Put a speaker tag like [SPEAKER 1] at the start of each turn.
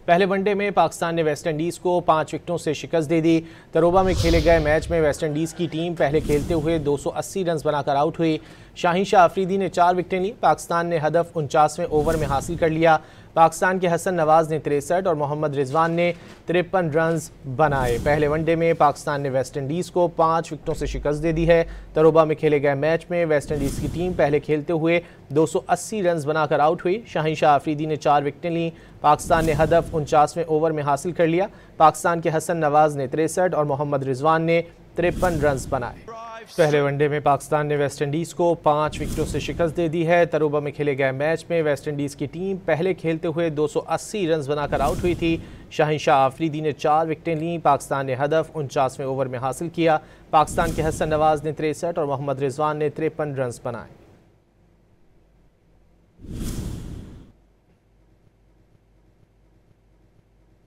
[SPEAKER 1] पहले वनडे में पाकिस्तान ने वेस्ट इंडीज़ को 5 विकेटों से शिकस्त दे दी। तरोबा में खेले गए मैच में वेस्ट इंडीज़ की टीम पहले खेलते हुए 280 रन बनाकर आउट हुई। शाहीन शाह अफरीदी ने 4 विकेटें ली। पाकिस्तान ने हदफ 49वें ओवर में हासिल कर लिया। पाकिस्तान के हसन नवाज ने 63 और मोहम्मद रिजवान ने 53 रन बनाए। पहले वनडे में पाकिस्तान ने वेस्ट इंडीज़ को 5 विकेटों से शिकस्त दे दी है। तरोबा में खेले गए मैच में वेस्ट इंडीज़ की टीम पहले खेलते हुए 280 रन बनाकर आउट हुई। शाहीन शाह अफरीदी ने 4 विकेटें लीं। पाकिस्तान ने हदफ 49वें ओवर में हासिल कर लिया। पाकिस्तान के हसन नवाज ने 63 और मोहम्मद रिजवान ने 53 रन बनाए। पहले वनडे में पाकिस्तान ने वेस्ट इंडीज़ को 5 विकेटों से शिकस्त दे दी है। तरोबा में खेले गए मैच में वेस्ट इंडीज़ की टीम पहले खेलते हुए 280 रन बनाकर आउट हुई थी। शाहीन शाह अफरीदी ने 4 विकेटें लीं। पाकिस्तान ने हदफ 49वें ओवर में हासिल किया। पाकिस्तान के हसन नवाज ने 63 और मोहम्मद रिजवान ने 53 रन बनाए।